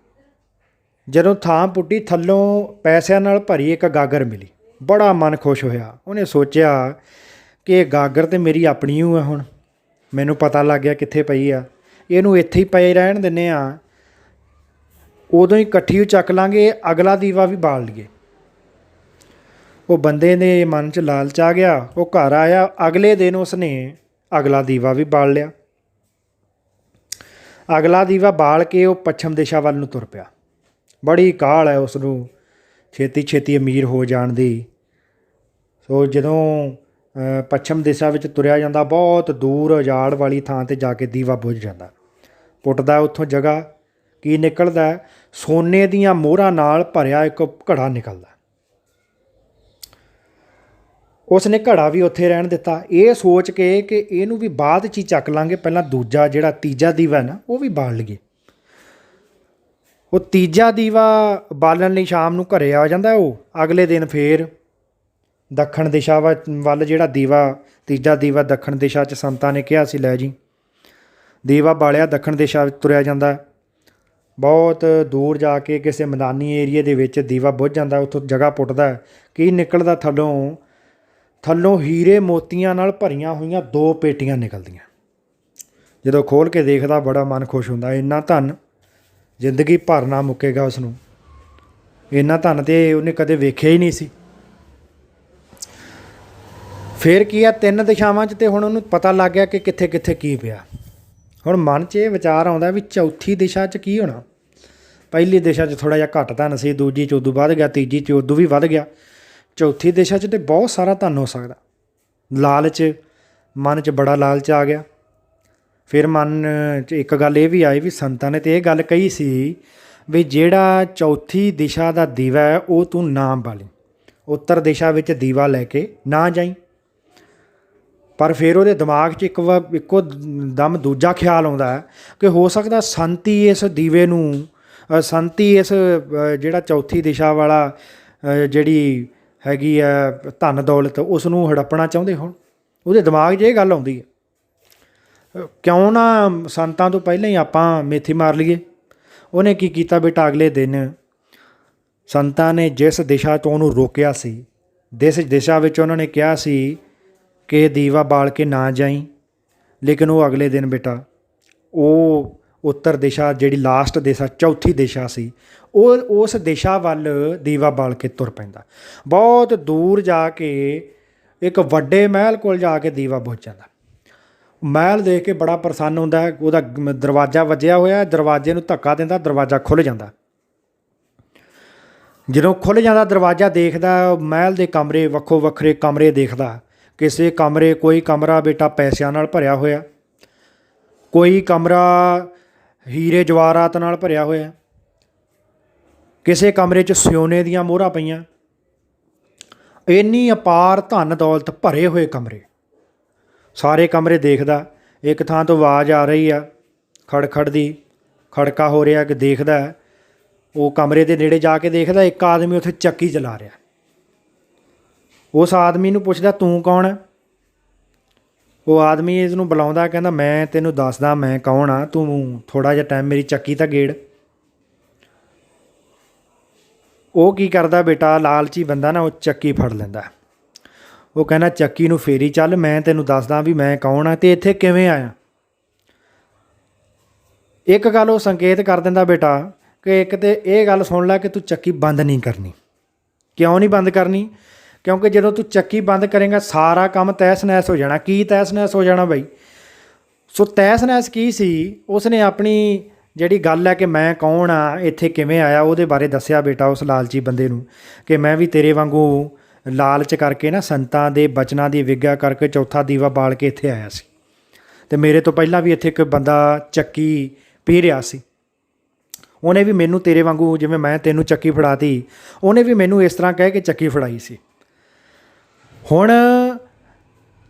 ਜਦੋਂ ਥਾਂ ਪੁੱਟੀ, ਥੱਲੋਂ ਪੈਸਿਆਂ ਨਾਲ ਭਰੀ ਇੱਕ ਗਾਗਰ ਮਿਲੀ। ਬੜਾ ਮਨ ਖੁਸ਼ ਹੋਇਆ। ਉਹਨੇ ਸੋਚਿਆ ਕਿ ਇਹ ਗਾਗਰ ਤਾਂ ਮੇਰੀ ਆਪਣੀ ਓ ਹੈ। ਹੁਣ ਮੈਨੂੰ ਪਤਾ ਲੱਗ ਗਿਆ ਕਿੱਥੇ ਪਈ ਆ, ਇਹਨੂੰ ਇੱਥੇ ਹੀ ਪਏ ਰਹਿਣ ਦਿੰਦੇ ਹਾਂ। ਉਦੋਂ ਹੀ ਇਕੱਠੀ ਚੱਕ ਲਾਂਗੇ, ਅਗਲਾ ਦੀਵਾ ਵੀ ਬਾਲ ਲਈਏ। ਉਹ ਬੰਦੇ ਦੇ ਮਨ 'ਚ ਲਾਲਚ ਆ ਗਿਆ। ਉਹ ਘਰ ਆਇਆ। ਅਗਲੇ ਦਿਨ ਉਸਨੇ ਅਗਲਾ ਦੀਵਾ ਵੀ ਬਾਲ ਲਿਆ। ਅਗਲਾ ਦੀਵਾ ਬਾਲ ਕੇ ਉਹ ਪੱਛਮ ਦਿਸ਼ਾ ਵੱਲ ਨੂੰ ਤੁਰ ਪਿਆ। ਬੜੀ ਕਾਹਲ ਹੈ ਉਸ ਨੂੰ ਛੇਤੀ ਛੇਤੀ ਅਮੀਰ ਹੋ ਜਾਣ ਦੀ। ਸੋ ਜਦੋਂ ਪੱਛਮ ਦਿਸ਼ਾ ਵਿੱਚ ਤੁਰਿਆ ਜਾਂਦਾ, ਬਹੁਤ ਦੂਰ ਉਜਾੜ ਵਾਲੀ ਥਾਂ 'ਤੇ ਜਾ ਕੇ ਦੀਵਾ ਬੁਝ ਜਾਂਦਾ। ਪੁੱਟਦਾ ਉੱਥੋਂ ਜਗ੍ਹਾ, ਕੀ ਨਿਕਲਦਾ? ਸੋਨੇ ਦੀਆਂ ਮੋਹਰਾਂ ਨਾਲ ਭਰਿਆ ਇੱਕ ਘੜਾ ਨਿਕਲਦਾ। ਉਸ ਨੇ ਘੜਾ ਵੀ ਉੱਥੇ ਰਹਿਣ ਦਿੱਤਾ, ਇਹ ਸੋਚ ਕੇ ਕਿ ਇਹਨੂੰ ਵੀ ਬਾਅਦ 'ਚ ਹੀ ਚੱਕ ਲਾਂਗੇ, ਪਹਿਲਾਂ ਦੂਜਾ ਜਿਹੜਾ ਤੀਜਾ ਦੀਵਾ ਨਾ ਉਹ ਵੀ ਬਾਲ ਲਈਏ। ਉਹ ਤੀਜਾ ਦੀਵਾ ਬਾਲਣ ਲਈ ਸ਼ਾਮ ਨੂੰ ਘਰੇ ਆ ਜਾਂਦਾ। ਉਹ ਅਗਲੇ ਦਿਨ ਫੇਰ ਦੱਖਣ ਦਿਸ਼ਾ ਵੱਲ ਜਿਹੜਾ ਤੀਜਾ ਦੀਵਾ ਦੱਖਣ ਦਿਸ਼ਾ 'ਚ ਸੰਤਾਂ ਨੇ ਕਿਹਾ ਸੀ ਲੈ ਜੀ। ਦੀਵਾ ਬਾਲਿਆ, ਦੱਖਣ ਦਿਸ਼ਾ ਵਿੱਚ ਤੁਰਿਆ ਜਾਂਦਾ। ਬਹੁਤ ਦੂਰ ਜਾ ਕੇ ਕਿਸੇ ਮੈਦਾਨੀ ਏਰੀਏ ਦੇ ਵਿੱਚ ਦੀਵਾ ਬੁੱਝ ਜਾਂਦਾ। ਉੱਥੋਂ ਜਗ੍ਹਾ ਪੁੱਟਦਾ, ਕੀ ਨਿਕਲਦਾ? ਥੱਲੋਂ ਹੀਰੇ ਮੋਤੀਆਂ ਨਾਲ ਭਰੀਆਂ ਹੋਈਆਂ 2 ਪੇਟੀਆਂ ਨਿਕਲਦੀਆਂ। ਜਦੋਂ ਖੋਲ੍ਹ ਕੇ ਦੇਖਦਾ, ਬੜਾ ਮਨ ਖੁਸ਼ ਹੁੰਦਾ। ਇੰਨਾ ਧਨ ਜ਼ਿੰਦਗੀ ਭਰ ਨਾ ਮੁੱਕੇਗਾ ਉਸਨੂੰ। ਇੰਨਾ ਧਨ ਤਾਂ ਉਹਨੇ ਕਦੇ ਵੇਖਿਆ ਹੀ ਨਹੀਂ ਸੀ। ਫਿਰ ਕੀ ਆ, 3 ਦਿਸ਼ਾਵਾਂ 'ਚ, ਅਤੇ ਹੁਣ ਉਹਨੂੰ ਪਤਾ ਲੱਗ ਗਿਆ ਕਿ ਕਿੱਥੇ ਕਿੱਥੇ ਕੀ ਪਿਆ। ਹੁਣ ਮਨ 'ਚ ਇਹ ਵਿਚਾਰ ਆਉਂਦਾ ਵੀ ਚੌਥੀ ਦਿਸ਼ਾ 'ਚ ਕੀ ਹੋਣਾ। ਪਹਿਲੀ ਦਿਸ਼ਾ 'ਚ ਥੋੜ੍ਹਾ ਜਿਹਾ ਘੱਟ ਧਨ ਸੀ, ਦੂਜੀ 'ਚ ਉਦੋਂ ਵੱਧ ਗਿਆ, ਤੀਜੀ 'ਚ ਉਦੋਂ ਵੀ ਵੱਧ ਗਿਆ, ਚੌਥੀ ਦਿਸ਼ਾ 'ਚ ਤਾਂ ਬਹੁਤ ਸਾਰਾ ਧਨ ਹੋ ਸਕਦਾ। ਲਾਲਚ, ਮਨ 'ਚ ਬੜਾ ਲਾਲਚ ਆ ਗਿਆ। ਫਿਰ ਮਨ 'ਚ ਇੱਕ ਗੱਲ ਇਹ ਵੀ ਆਈ ਵੀ ਸੰਤਾਂ ਨੇ ਤਾਂ ਇਹ ਗੱਲ ਕਹੀ ਸੀ ਵੀ ਜਿਹੜਾ ਚੌਥੀ ਦਿਸ਼ਾ ਦਾ ਦੀਵਾ ਹੈ ਉਹ ਤੂੰ ਨਾ ਬਾਲੀ, ਉੱਤਰ ਦਿਸ਼ਾ ਵਿੱਚ ਦੀਵਾ ਲੈ ਕੇ ਨਾ ਜਾਈ। ਪਰ ਫਿਰ ਉਹਦੇ ਦਿਮਾਗ 'ਚ ਇੱਕੋ ਦਮ ਦੂਜਾ ਖਿਆਲ ਆਉਂਦਾ ਕਿ ਹੋ ਸਕਦਾ ਸੰਤੀ ਇਸ ਦੀਵੇ ਨੂੰ, ਸੰਤੀ ਇਸ ਜਿਹੜਾ ਚੌਥੀ ਦਿਸ਼ਾ ਵਾਲਾ ਜਿਹੜੀ ਹੈਗੀ ਆ ਧਨ ਦੌਲਤ, ਉਸ ਨੂੰ ਹੜੱਪਣਾ ਚਾਹੁੰਦੇ ਹੋਣ। ਉਹਦੇ ਦਿਮਾਗ 'ਚ ਇਹ ਗੱਲ ਆਉਂਦੀ ਹੈ, ਕਿਉਂ ਨਾ ਸੰਤਾਂ ਤੋਂ ਪਹਿਲਾਂ ਹੀ ਆਪਾਂ ਮੇਥੀ ਮਾਰ ਲਈਏ। ਉਹਨੇ ਕੀ ਕੀਤਾ ਬੇਟਾ, ਅਗਲੇ ਦਿਨ ਸੰਤਾਂ ਨੇ ਜਿਸ ਦਿਸ਼ਾ ਤੋਂ ਉਹਨੂੰ ਰੋਕਿਆ ਸੀ, ਜਿਸ ਦਿਸ਼ਾ ਵਿੱਚ ਉਹਨਾਂ ਨੇ ਕਿਹਾ ਸੀ ਕਿ ਦੀਵਾ ਬਾਲ ਕੇ ਨਾ ਜਾਈ, ਲੇਕਿਨ ਉਹ ਅਗਲੇ ਦਿਨ ਬੇਟਾ ਉਹ ਉੱਤਰ ਦਿਸ਼ਾ, ਜਿਹੜੀ ਲਾਸਟ ਦਿਸ਼ਾ ਚੌਥੀ ਦਿਸ਼ਾ ਸੀ, ਉਹ ਉਸ ਦਿਸ਼ਾ ਵੱਲ ਦੀਵਾ ਬਾਲ ਕੇ ਤੁਰ ਪੈਂਦਾ। ਬਹੁਤ ਦੂਰ ਜਾ ਕੇ ਇੱਕ ਵੱਡੇ ਮਹਿਲ ਕੋਲ ਜਾ ਕੇ ਦੀਵਾ ਬੁੱਝ ਜਾਂਦਾ। ਮਹਿਲ ਦੇਖ ਕੇ ਬੜਾ ਪ੍ਰਸੰਨ ਹੁੰਦਾ ਹੈ। ਉਹਦਾ ਦਰਵਾਜ਼ਾ ਵੱਜਿਆ ਹੋਇਆ, ਦਰਵਾਜ਼ੇ ਨੂੰ ਧੱਕਾ ਦਿੰਦਾ, ਦਰਵਾਜ਼ਾ ਖੁੱਲ੍ਹ ਜਾਂਦਾ। ਜਦੋਂ ਖੁੱਲ੍ਹ ਜਾਂਦਾ ਦਰਵਾਜ਼ਾ, ਦੇਖਦਾ ਮਹਿਲ ਦੇ ਕਮਰੇ, ਵੱਖੋ ਵੱਖਰੇ ਕਮਰੇ ਦੇਖਦਾ। ਕੋਈ ਕਮਰਾ ਬੇਟਾ ਪੈਸਿਆਂ ਨਾਲ ਭਰਿਆ ਹੋਇਆ, ਕੋਈ ਕਮਰਾ ਹੀਰੇ ਜਵਾਹਰਾਤ ਨਾਲ ਭਰਿਆ ਹੋਇਆ, ਕਿਸੇ ਕਮਰੇ 'ਚ ਸੋਨੇ ਦੀਆਂ ਮੋਹਰਾਂ ਪਈਆਂ। ਇੰਨੀ ਅਪਾਰ ਧਨ ਦੌਲਤ ਭਰੇ ਹੋਏ ਕਮਰੇ, ਸਾਰੇ ਕਮਰੇ ਦੇਖਦਾ। ਇੱਕ ਥਾਂ ਤੋਂ ਆਵਾਜ਼ ਆ ਰਹੀ ਆ ਖੜਖੜ ਦੀ, ਖੜਕਾ ਹੋ ਰਿਹਾ ਕਿ ਦੇਖਦਾ। ਉਹ ਕਮਰੇ ਦੇ ਨੇੜੇ ਜਾ ਕੇ ਦੇਖਦਾ, ਇੱਕ ਆਦਮੀ ਉੱਥੇ ਚੱਕੀ ਚਲਾ ਰਿਹਾ। ਉਸ ਆਦਮੀ ਨੂੰ ਪੁੱਛਦਾ, ਤੂੰ ਕੌਣ ਹੈ? ਉਹ ਆਦਮੀ ਇਸ ਨੂੰ ਬੁਲਾਉਂਦਾ, ਕਹਿੰਦਾ ਮੈਂ ਤੈਨੂੰ ਦੱਸਦਾ ਮੈਂ ਕੌਣ ਆ, ਤੂੰ ਥੋੜ੍ਹਾ ਜਿਹਾ ਟਾਈਮ ਮੇਰੀ ਚੱਕੀ ਤਾਂ ਗੇੜ। ਉਹ ਕੀ ਕਰਦਾ ਬੇਟਾ, ਲਾਲਚੀ ਬੰਦਾ ਨਾ, ਉਹ ਚੱਕੀ ਫੜ ਲੈਂਦਾ। ਉਹ ਕਹਿੰਦਾ ਚੱਕੀ ਨੂੰ ਫੇਰੀ ਚੱਲ, ਮੈਂ ਤੈਨੂੰ ਦੱਸਦਾ ਵੀ ਮੈਂ ਕੌਣ ਆ ਅਤੇ ਇੱਥੇ ਕਿਵੇਂ ਆਇਆ। ਇੱਕ ਗੱਲ ਉਹ ਸੰਕੇਤ ਕਰ ਦਿੰਦਾ ਬੇਟਾ ਕਿ ਇੱਕ ਤਾਂ ਇਹ ਗੱਲ ਸੁਣ ਲੈ ਕਿ ਤੂੰ ਚੱਕੀ ਬੰਦ ਨਹੀਂ ਕਰਨੀ। ਕਿਉਂ ਨਹੀਂ ਬੰਦ ਕਰਨੀ? ਕਿਉਂਕਿ ਜਦੋਂ ਤੂੰ ਚੱਕੀ ਬੰਦ ਕਰੇਂਗਾ ਸਾਰਾ ਕੰਮ ਤਹਿਸ ਨਹਿਸ ਹੋ ਜਾਣਾ। ਕੀ ਤਹਿਸ ਨਹਿਸ ਹੋ ਜਾਣਾ ਬਾਈ? ਸੋ ਤਹਿਸ ਨਹਿਸ ਕੀ ਸੀ? ਉਸਨੇ ਆਪਣੀ ਜਿਹੜੀ ਗੱਲ ਹੈ ਕਿ ਮੈਂ ਕੌਣ ਆ, ਇੱਥੇ ਕਿਵੇਂ ਆਇਆ, ਉਹਦੇ ਬਾਰੇ ਦੱਸਿਆ ਬੇਟਾ ਉਸ ਲਾਲਚੀ ਬੰਦੇ ਨੂੰ ਕਿ ਮੈਂ ਵੀ ਤੇਰੇ ਵਾਂਗੂ ਲਾਲਚ ਕਰਕੇ ਨਾ, ਸੰਤਾਂ ਦੇ ਬਚਨਾਂ ਦੀ ਵਿਗਿਆ ਕਰਕੇ ਚੌਥਾ ਦੀਵਾ ਬਾਲ ਕੇ ਇੱਥੇ ਆਇਆ ਸੀ, ਅਤੇ ਮੇਰੇ ਤੋਂ ਪਹਿਲਾਂ ਵੀ ਇੱਥੇ ਇੱਕ ਬੰਦਾ ਚੱਕੀ ਪੀ ਰਿਹਾ ਸੀ। ਉਹਨੇ ਵੀ ਮੈਨੂੰ ਤੇਰੇ ਵਾਂਗੂ, ਜਿਵੇਂ ਮੈਂ ਤੈਨੂੰ ਚੱਕੀ ਫੜਾਤੀ, ਉਹਨੇ ਵੀ ਮੈਨੂੰ ਇਸ ਤਰ੍ਹਾਂ ਕਹਿ ਕੇ ਚੱਕੀ ਫੜਾਈ ਸੀ। ਹੁਣ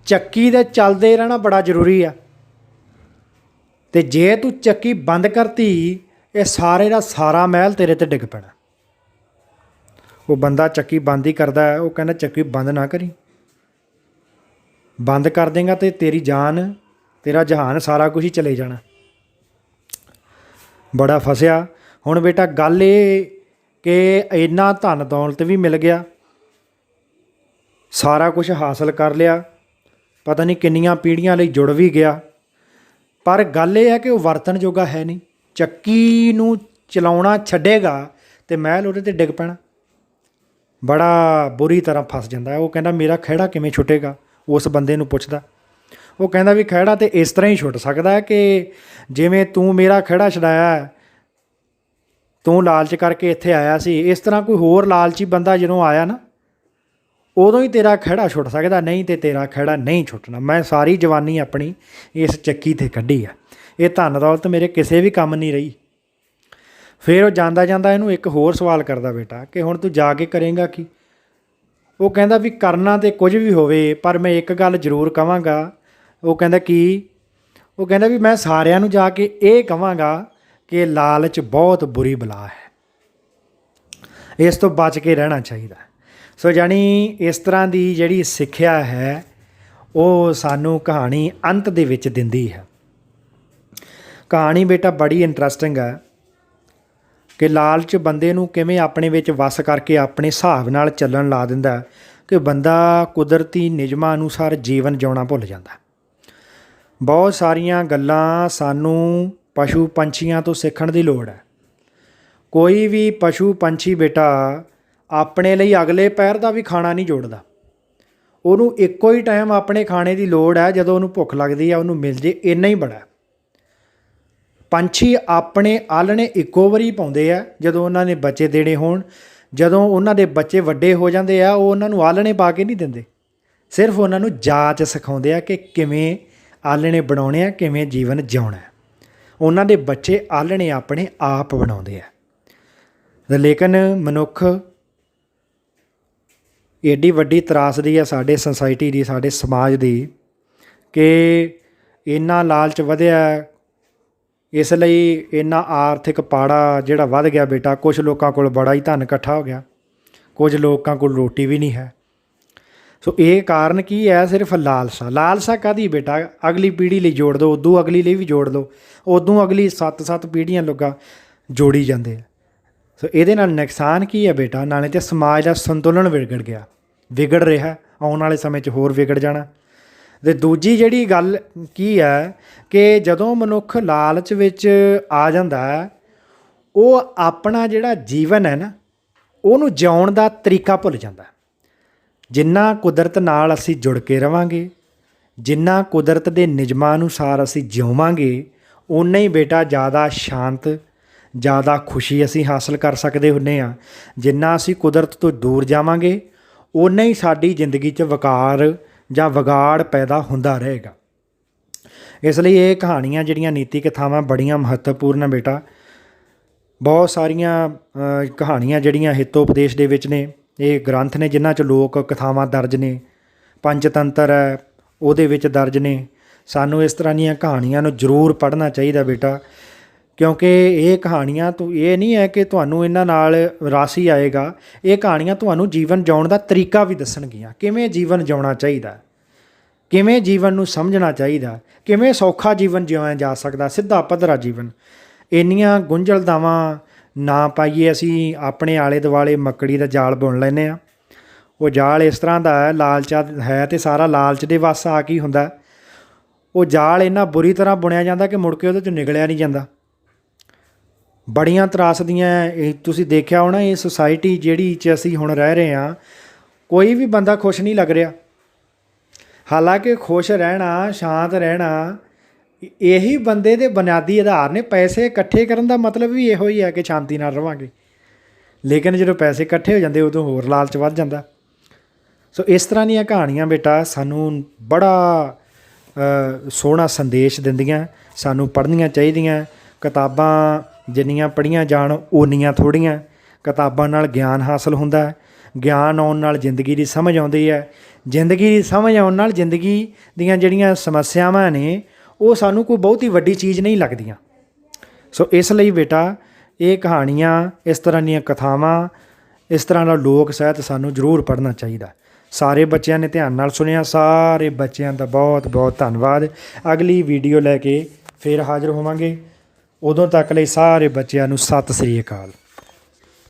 ਚੱਕੀ ਦੇ ਚੱਲਦੇ ਰਹਿਣਾ ਬੜਾ ਜ਼ਰੂਰੀ ਆ, ਅਤੇ ਜੇ ਤੂੰ ਚੱਕੀ ਬੰਦ ਕਰਤੀ, ਇਹ ਸਾਰੇ ਦਾ ਸਾਰਾ ਮਹਿਲ ਤੇਰੇ 'ਤੇ ਡਿੱਗ ਪੈਣਾ। ਉਹ ਬੰਦਾ ਚੱਕੀ ਬੰਦ ਹੀ ਕਰਦਾ ਹੈ। ਉਹ ਕਹਿੰਦਾ ਚੱਕੀ ਬੰਦ ਨਾ ਕਰੀ, ਬੰਦ ਕਰ ਦੇਂਗਾ ਤੇ ਤੇਰੀ ਜਾਨ, ਤੇਰਾ ਜਹਾਨ, ਸਾਰਾ ਕੁਝ ਹੀ ਚਲੇ ਜਾਣਾ। ਬੜਾ ਫਸਿਆ। ਹੁਣ ਬੇਟਾ ਗੱਲ ਇਹ ਕਿ ਇੰਨਾ ਧਨ ਦੌਲਤ ਵੀ ਮਿਲ ਗਿਆ, ਸਾਰਾ ਕੁਝ ਹਾਸਲ ਕਰ ਲਿਆ, ਪਤਾ ਨਹੀਂ ਕਿੰਨੀਆਂ ਪੀੜ੍ਹੀਆਂ ਲਈ ਜੁੜ ਵੀ ਗਿਆ, ਪਰ ਗੱਲ ਇਹ ਹੈ ਕਿ ਉਹ ਵਰਤਣ ਜੋਗਾ ਹੈ ਨਹੀਂ। ਚੱਕੀ ਨੂੰ ਚਲਾਉਣਾ ਛੱਡੇਗਾ ਅਤੇ ਮਹਿਲ ਉਹਦੇ 'ਤੇ ਡਿੱਗ ਪੈਣਾ। ਬੜਾ ਬੁਰੀ ਤਰ੍ਹਾਂ ਫਸ ਜਾਂਦਾ ਹੈ। ਉਹ ਕਹਿੰਦਾ ਮੇਰਾ ਖਹਿੜਾ ਕਿਵੇਂ ਛੁੱਟੇਗਾ? ਉਸ ਬੰਦੇ ਨੂੰ ਪੁੱਛਦਾ। ਉਹ ਕਹਿੰਦਾ ਵੀ ਖਹਿੜਾ ਤਾਂ ਇਸ ਤਰ੍ਹਾਂ ਹੀ ਛੁੱਟ ਸਕਦਾ ਹੈ ਕਿ ਜਿਵੇਂ ਤੂੰ ਮੇਰਾ ਖਹਿੜਾ ਛਡਾਇਆ, ਤੂੰ ਲਾਲਚ ਕਰਕੇ ਇੱਥੇ ਆਇਆ ਸੀ, ਇਸ ਤਰ੍ਹਾਂ ਕੋਈ ਹੋਰ ਲਾਲਚੀ ਬੰਦਾ ਜਦੋਂ ਆਇਆ ਨਾ, ਉਦੋਂ ਹੀ ਤੇਰਾ ਖਹਿੜਾ ਛੁੱਟ ਸਕਦਾ, ਨਹੀਂ ਤੇ ਤੇਰਾ ਖਹਿੜਾ ਨਹੀਂ ਛੁੱਟਣਾ। ਮੈਂ ਸਾਰੀ ਜਵਾਨੀ ਆਪਣੀ ਇਸ ਚੱਕੀ 'ਤੇ ਕੱਢੀ ਆ, ਇਹ ਧਨ ਦੌਲਤ ਮੇਰੇ ਕਿਸੇ ਵੀ ਕੰਮ ਨਹੀਂ ਰਹੀ। ਫਿਰ ਉਹ ਜਾਂਦਾ ਜਾਂਦਾ ਇਹਨੂੰ ਇੱਕ ਹੋਰ ਸਵਾਲ ਕਰਦਾ, ਬੇਟਾ ਕਿ ਹੁਣ ਤੂੰ ਜਾ ਕੇ ਕਰੇਂਗਾ ਕੀ? ਉਹ ਕਹਿੰਦਾ ਵੀ ਕਰਨਾ ਤਾਂ ਕੁਝ ਵੀ ਹੋਵੇ, ਪਰ ਮੈਂ ਇੱਕ ਗੱਲ ਜ਼ਰੂਰ ਕਹਾਂਗਾ। ਉਹ ਕਹਿੰਦਾ ਕੀ? ਉਹ ਕਹਿੰਦਾ ਵੀ ਮੈਂ ਸਾਰਿਆਂ ਨੂੰ ਜਾ ਕੇ ਇਹ ਕਹਾਂਗਾ ਕਿ ਲਾਲਚ ਬਹੁਤ ਬੁਰੀ ਬਲਾ ਹੈ, ਇਸ ਤੋਂ ਬਚ ਕੇ ਰਹਿਣਾ ਚਾਹੀਦਾ। ਸੋ ਜਾਣੀ ਇਸ ਤਰ੍ਹਾਂ ਦੀ ਜਿਹੜੀ ਸਿੱਖਿਆ ਹੈ ਉਹ ਸਾਨੂੰ ਕਹਾਣੀ ਅੰਤ ਦੇ ਵਿੱਚ ਦਿੰਦੀ ਹੈ। ਕਹਾਣੀ ਬੇਟਾ ਬੜੀ ਇੰਟਰਸਟਿੰਗ ਹੈ ਕਿ ਲਾਲਚ ਬੰਦੇ ਨੂੰ ਕਿਵੇਂ ਆਪਣੇ ਵਿੱਚ ਵੱਸ ਕਰਕੇ ਆਪਣੇ ਹਿਸਾਬ ਨਾਲ ਚੱਲਣ ਲਾ ਦਿੰਦਾ ਕਿ ਬੰਦਾ ਕੁਦਰਤੀ ਨਿਯਮਾਂ ਅਨੁਸਾਰ ਜੀਵਨ ਜਿਉਣਾ ਭੁੱਲ ਜਾਂਦਾ। ਬਹੁਤ ਸਾਰੀਆਂ ਗੱਲਾਂ ਸਾਨੂੰ ਪਸ਼ੂ ਪੰਛੀਆਂ ਤੋਂ ਸਿੱਖਣ ਦੀ ਲੋੜ ਹੈ। ਕੋਈ ਵੀ ਪਸ਼ੂ ਪੰਛੀ ਬੇਟਾ ਆਪਣੇ ਲਈ ਅਗਲੇ ਪਹਿਰ ਦਾ ਵੀ ਖਾਣਾ ਨਹੀਂ ਜੋੜਦਾ। ਉਹਨੂੰ ਇੱਕੋ ਹੀ ਟਾਈਮ ਆਪਣੇ ਖਾਣੇ ਦੀ ਲੋੜ ਹੈ, ਜਦੋਂ ਉਹਨੂੰ ਭੁੱਖ ਲੱਗਦੀ ਹੈ ਉਹਨੂੰ ਮਿਲ ਜੇ, ਇੰਨਾ ਹੀ ਬੜਾ। ਪੰਛੀ ਆਪਣੇ ਆਲ੍ਹਣੇ ਇੱਕੋ ਵਾਰੀ ਪਾਉਂਦੇ ਆ ਜਦੋਂ ਉਹਨਾਂ ਨੇ ਬੱਚੇ ਦੇਣੇ ਹੋਣ। ਜਦੋਂ ਉਹਨਾਂ ਦੇ ਬੱਚੇ ਵੱਡੇ ਹੋ ਜਾਂਦੇ ਆ, ਉਹ ਉਹਨਾਂ ਨੂੰ ਆਲ੍ਹਣੇ ਪਾ ਕੇ ਨਹੀਂ ਦਿੰਦੇ, ਸਿਰਫ ਉਹਨਾਂ ਨੂੰ ਜਾਚ ਸਿਖਾਉਂਦੇ ਆ ਕਿ ਕਿਵੇਂ ਆਲ੍ਹਣੇ ਬਣਾਉਣੇ ਆ, ਕਿਵੇਂ ਜੀਵਨ ਜਿਉਣਾ। ਉਹਨਾਂ ਦੇ ਬੱਚੇ ਆਲ੍ਹਣੇ ਆਪਣੇ ਆਪ ਬਣਾਉਂਦੇ ਆ। ਲੇਕਿਨ ਮਨੁੱਖ ਏਡੀ ਵੱਡੀ ਤਰਾਸਦੀ ਆ ਸਾਡੇ ਸੁਸਾਇਟੀ ਦੀ, ਸਾਡੇ ਸਮਾਜ ਦੀ, ਕਿ ਇੰਨਾ ਲਾਲਚ ਵਧਿਆ, ਇਸ ਲਈ ਇੰਨਾ ਆਰਥਿਕ ਪਾੜਾ ਜਿਹੜਾ ਵੱਧ ਗਿਆ ਬੇਟਾ। ਕੁਛ ਲੋਕਾਂ ਕੋਲ ਬੜਾ ਹੀ ਧਨ ਇਕੱਠਾ ਹੋ ਗਿਆ, ਕੁਝ ਲੋਕਾਂ ਕੋਲ ਰੋਟੀ ਵੀ ਨਹੀਂ ਹੈ। ਸੋ ਇਹ ਕਾਰਨ ਕੀ ਹੈ? ਸਿਰਫ ਲਾਲਸਾ। ਲਾਲਸਾ ਕਾਹਦੀ ਬੇਟਾ? ਅਗਲੀ ਪੀੜ੍ਹੀ ਲਈ ਜੋੜ ਦਿਓ, ਉਦੋਂ ਅਗਲੀ ਲਈ ਵੀ ਜੋੜ ਦਿਓ, ਉਦੋਂ ਅਗਲੀ 7 ਪੀੜ੍ਹੀਆਂ ਲੋਕਾਂ ਜੋੜੀ ਜਾਂਦੇ ਆ। ਸੋ ਇਹਦੇ ਨਾਲ ਨੁਕਸਾਨ ਕੀ ਹੈ ਬੇਟਾ? ਨਾਲੇ ਤਾਂ ਸਮਾਜ ਦਾ ਸੰਤੁਲਨ ਵਿਗੜ ਰਿਹਾ, ਆਉਣ ਵਾਲੇ ਸਮੇਂ 'ਚ ਹੋਰ ਵਿਗੜ ਜਾਣਾ। ਅਤੇ ਦੂਜੀ ਜਿਹੜੀ ਗੱਲ ਕੀ ਹੈ ਕਿ ਜਦੋਂ ਮਨੁੱਖ ਲਾਲਚ ਵਿੱਚ ਆ ਜਾਂਦਾ, ਉਹ ਆਪਣਾ ਜਿਹੜਾ ਜੀਵਨ ਹੈ ਨਾ, ਉਹਨੂੰ ਜਿਉਣ ਦਾ ਤਰੀਕਾ ਭੁੱਲ ਜਾਂਦਾ। ਜਿੰਨਾ ਕੁਦਰਤ ਨਾਲ ਅਸੀਂ ਜੁੜ ਕੇ ਰਵਾਂਗੇ, ਜਿੰਨਾ ਕੁਦਰਤ ਦੇ ਨਿਯਮਾਂ ਅਨੁਸਾਰ ਅਸੀਂ ਜਿਉਵਾਂਗੇ, ਓਨਾ ਹੀ ਬੇਟਾ ਜ਼ਿਆਦਾ ਸ਼ਾਂਤ, ਜ਼ਿਆਦਾ ਖੁਸ਼ੀ ਅਸੀਂ ਹਾਸਲ ਕਰ ਸਕਦੇ ਹੁੰਦੇ ਹਾਂ। ਜਿੰਨਾ ਅਸੀਂ ਕੁਦਰਤ ਤੋਂ ਦੂਰ ਜਾਵਾਂਗੇ, ਓਨਾ ਹੀ ਸਾਡੀ ਜ਼ਿੰਦਗੀ 'ਚ ਵਕਾਰ ਜਾਂ ਵਿਗਾੜ ਪੈਦਾ ਹੁੰਦਾ ਰਹੇਗਾ। ਇਸ ਲਈ ਇਹ ਕਹਾਣੀਆਂ ਜਿਹੜੀਆਂ ਨੀਤੀ ਕਥਾਵਾਂ ਬੜੀਆਂ ਮਹੱਤਵਪੂਰਨ ਆ ਬੇਟਾ। ਬਹੁਤ ਸਾਰੀਆਂ ਕਹਾਣੀਆਂ ਜਿਹੜੀਆਂ ਹਿੱਤੋਪਦੇਸ਼ ਦੇ ਵਿੱਚ ਨੇ, ਇਹ ਗ੍ਰੰਥ ਨੇ ਜਿਨ੍ਹਾਂ 'ਚ ਲੋਕ ਕਥਾਵਾਂ ਦਰਜ ਨੇ। ਪੰਚਤੰਤਰ ਹੈ, ਉਹਦੇ ਵਿੱਚ ਦਰਜ ਨੇ। ਸਾਨੂੰ ਇਸ ਤਰ੍ਹਾਂ ਦੀਆਂ ਕਹਾਣੀਆਂ ਨੂੰ ਜ਼ਰੂਰ ਪੜ੍ਹਨਾ ਚਾਹੀਦਾ ਬੇਟਾ, ਕਿਉਂਕਿ ਇਹ ਕਹਾਣੀਆਂ ਤੋਂ ਇਹ ਨਹੀਂ ਹੈ ਕਿ ਤੁਹਾਨੂੰ ਇਹਨਾਂ ਨਾਲ ਰਸ ਹੀ ਆਏਗਾ। ਇਹ ਕਹਾਣੀਆਂ ਤੁਹਾਨੂੰ ਜੀਵਨ ਜਿਉਣ ਦਾ ਤਰੀਕਾ ਵੀ ਦੱਸਣਗੀਆਂ, ਕਿਵੇਂ ਜੀਵਨ ਜਿਉਣਾ ਚਾਹੀਦਾ, ਕਿਵੇਂ ਜੀਵਨ ਨੂੰ ਸਮਝਣਾ ਚਾਹੀਦਾ, ਕਿਵੇਂ ਸੌਖਾ ਜੀਵਨ ਜਿਉਇਆ ਜਾ ਸਕਦਾ, ਸਿੱਧਾ ਪੱਧਰਾ ਜੀਵਨ। ਇੰਨੀਆਂ ਗੁੰਝਲਦਾਵਾਂ ਨਾ ਪਾਈਏ ਅਸੀਂ ਆਪਣੇ ਆਲੇ ਦੁਆਲੇ ਮੱਕੜੀ ਦਾ ਜਾਲ ਬੁਣ ਲੈਂਦੇ ਹਾਂ। ਉਹ ਜਾਲ ਇਸ ਤਰ੍ਹਾਂ ਦਾ ਹੈ, ਲਾਲਚ ਹੈ ਅਤੇ ਸਾਰਾ ਲਾਲਚ ਦੇ ਵੱਸ ਆ ਕੇ ਹੁੰਦਾ। ਉਹ ਜਾਲ ਇੰਨਾ ਬੁਰੀ ਤਰ੍ਹਾਂ ਬੁਣਿਆ ਜਾਂਦਾ ਕਿ ਮੁੜ ਕੇ ਉਹਦੇ 'ਚੋਂ ਨਿਕਲਿਆ ਨਹੀਂ ਜਾਂਦਾ। ਬੜੀਆਂ ਤਰਾਸਦੀਆਂ ਇਹ ਤੁਸੀਂ ਦੇਖਿਆ ਹੋਣਾ, ਇਹ ਸੁਸਾਇਟੀ ਜਿਹੜੀ 'ਚ ਅਸੀਂ ਹੁਣ ਰਹਿ ਰਹੇ ਹਾਂ, ਕੋਈ ਵੀ ਬੰਦਾ ਖੁਸ਼ ਨਹੀਂ ਲੱਗ ਰਿਹਾ। ਹਾਲਾਂਕਿ ਖੁਸ਼ ਰਹਿਣਾ, ਸ਼ਾਂਤ ਰਹਿਣਾ ਇਹੀ ਬੰਦੇ ਦੇ ਬੁਨਿਆਦੀ ਆਧਾਰ ਨੇ। ਪੈਸੇ ਇਕੱਠੇ ਕਰਨ ਦਾ ਮਤਲਬ ਵੀ ਇਹੋ ਹੀ ਹੈ ਕਿ ਸ਼ਾਂਤੀ ਨਾਲ ਰਵਾਂਗੇ, ਲੇਕਿਨ ਜਦੋਂ ਪੈਸੇ ਇਕੱਠੇ ਹੋ ਜਾਂਦੇ ਉਦੋਂ ਹੋਰ ਲਾਲਚ ਵੱਧ ਜਾਂਦਾ। ਸੋ ਇਸ ਤਰ੍ਹਾਂ ਦੀਆਂ ਕਹਾਣੀਆਂ ਬੇਟਾ ਸਾਨੂੰ ਬੜਾ ਸੋਹਣਾ ਸੰਦੇਸ਼ ਦਿੰਦੀਆਂ, ਸਾਨੂੰ ਪੜ੍ਹਨੀਆਂ ਚਾਹੀਦੀਆਂ। ਕਿਤਾਬਾਂ ਜਿੰਨੀਆਂ ਪੜ੍ਹੀਆਂ ਜਾਣ ਓਨੀਆਂ ਥੋੜ੍ਹੀਆਂ। ਕਿਤਾਬਾਂ ਨਾਲ ਗਿਆਨ ਹਾਸਲ ਹੁੰਦਾ, ਗਿਆਨ ਆਉਣ ਨਾਲ ਜ਼ਿੰਦਗੀ ਦੀ ਸਮਝ ਆਉਂਦੀ ਹੈ, ਜ਼ਿੰਦਗੀ ਦੀ ਸਮਝ ਆਉਣ ਨਾਲ ਜ਼ਿੰਦਗੀ ਦੀਆਂ ਜਿਹੜੀਆਂ ਸਮੱਸਿਆਵਾਂ ਨੇ ਉਹ ਸਾਨੂੰ ਕੋਈ ਬਹੁਤੀ ਵੱਡੀ ਚੀਜ਼ ਨਹੀਂ ਲੱਗਦੀਆਂ। ਸੋ ਇਸ ਲਈ ਬੇਟਾ ਇਹ ਕਹਾਣੀਆਂ, ਇਸ ਤਰ੍ਹਾਂ ਦੀਆਂ ਕਥਾਵਾਂ, ਇਸ ਤਰ੍ਹਾਂ ਦਾ ਲੋਕ ਸਾਹਿਤ ਸਾਨੂੰ ਜ਼ਰੂਰ ਪੜ੍ਹਨਾ ਚਾਹੀਦਾ। ਸਾਰੇ ਬੱਚਿਆਂ ਨੇ ਧਿਆਨ ਨਾਲ ਸੁਣਿਆ। ਸਾਰੇ ਬੱਚਿਆਂ ਦਾ ਬਹੁਤ ਬਹੁਤ ਧੰਨਵਾਦ। ਅਗਲੀ ਵੀਡੀਓ ਲੈ ਕੇ ਫਿਰ ਹਾਜ਼ਰ ਹੋਵਾਂਗੇ। ਉਦੋਂ ਤੱਕ ਲਈ ਸਾਰੇ ਬੱਚਿਆਂ ਨੂੰ ਸਤਿ ਸ੍ਰੀ ਅਕਾਲ।